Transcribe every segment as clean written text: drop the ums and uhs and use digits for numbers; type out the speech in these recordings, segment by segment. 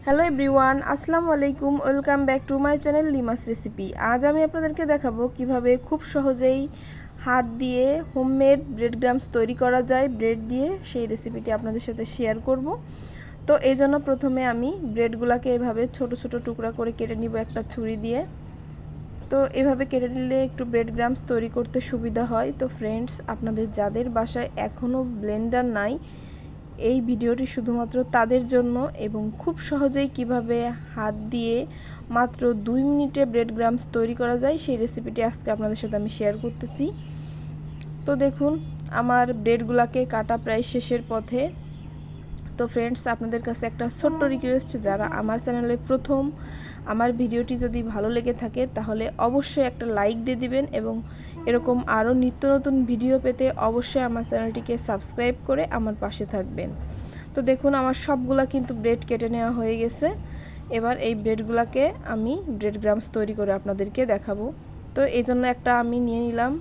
Hello everyone, আসসালামু আলাইকুম। Welcome back to my channel Limas recipe. আজ আমি আপনাদেরকে দেখাবো কিভাবে খুব সহজেই হাত দিয়ে হোমমেড ব্রেড ক্রাম্বস তৈরি করা যায় ব্রেড দিয়ে। সেই রেসিপিটি আপনাদের সাথে শেয়ার করব। তো এই জন্য প্রথমে আমি ব্রেডগুলোকে এভাবে ছোট ছোট টুকরা করে কেটে নিব একটা ছুরি দিয়ে। তো এভাবে কেটে নিলে একটু ব্রেড ক্রাম্বস তৈরি করতে সুবিধা হয়। তো ফ্রেন্ডস, আপনাদের যাদের বাসায় এখনও ব্লেন্ডার নাই, এই ভিডিওটি শুধুমাত্র তাদের জন্য এবং খুব সহজেই কিভাবে হাত দিয়ে মাত্র 2 মিনিটে ব্রেড ক্রাম্বস তৈরি করা যায় সেই রেসিপিটি আজকে আপনাদের সাথে আমি শেয়ার করতেছি। তো দেখুন, আমার ব্রেডগুলোকে কাটা প্রায় শেষের পথে। তো ফ্রেন্ডস, আপনাদের কাছে একটা ছোট্ট রিকোয়েস্ট, যারা আমার চ্যানেলে প্রথম, আমার ভিডিওটি যদি ভালো লেগে থাকে তাহলে অবশ্যই একটা লাইক দিয়ে দিবেন এবং এরকম আরও নিত্য নতুন ভিডিও পেতে অবশ্যই আমার চ্যানেলটিকে সাবস্ক্রাইব করে আমার পাশে থাকবেন। তো দেখুন, আমার সবগুলা কিন্তু ব্রেড কেটে নেওয়া হয়ে গেছে। এবার এই ব্রেডগুলোকে আমি ব্রেড ক্রাম্বস তৈরি করে আপনাদেরকে দেখাবো। তো এই জন্য একটা আমি নিয়ে নিলাম,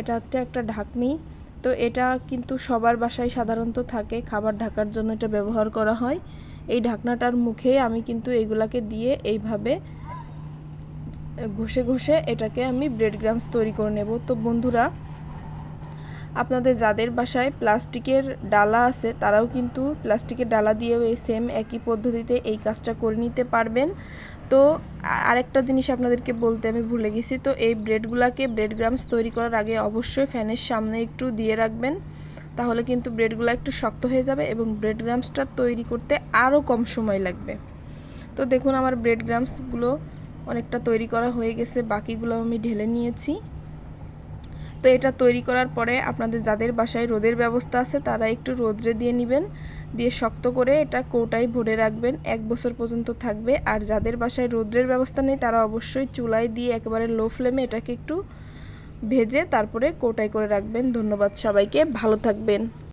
এটা হচ্ছে একটা ঢাকনি। তো এটা কিন্তু সবার বাসায় সাধারণত থাকে, খাবার ঢাকার জন্য এটা ব্যবহার করা হয়। এই ঢাকনাটার মুখে আমি কিন্তু এইগুলাকে দিয়ে এইভাবে ঘষে ঘষে এটাকে আমি ব্রেড ক্রাম্বস তৈরি করে নেব। তো বন্ধুরা, আপনাদের যাদের বাসায় প্লাস্টিকের ডালা আছে তারাও কিন্তু প্লাস্টিকের ডালা দিয়েও এই সেম একই পদ্ধতিতে এই কাজটা করে নিতে পারবেন। তো আরেকটা জিনিস আপনাদেরকে বলতে আমি ভুলে গেছি, তো এই ব্রেডগুলোকে ব্রেড ক্রাম্বস তৈরি করার আগে অবশ্যই ফ্যানের সামনে একটু দিয়ে রাখবেন, তাহলে কিন্তু ব্রেডগুলো একটু শক্ত হয়ে যাবে এবং ব্রেড ক্রাম্বসটা তৈরি করতে আরও কম সময় লাগবে। তো দেখুন, আমার ব্রেড ক্রাম্বসগুলো অনেকটা তৈরি করা হয়ে গেছে, বাকিগুলো আমি ঢেলে নিয়েছি। তো এটা তৈরি করার পরে আপনাদের যাদের বাসায় রোদের ব্যবস্থা আছে তারা একটু রোদ্রে দিয়ে নেবেন, দিয়ে শক্ত করে এটা কৌটায় ভরে রাখবেন, 1 বছর পর্যন্ত থাকবে। আর যাদের বাসায় রোদ্রের ব্যবস্থা নেই তারা অবশ্যই চুলায় দিয়ে একেবারে লো ফ্লেমে এটাকে একটু ভেজে তারপরে কৌটায় করে রাখবেন। ধন্যবাদ সবাইকে, ভালো থাকবেন।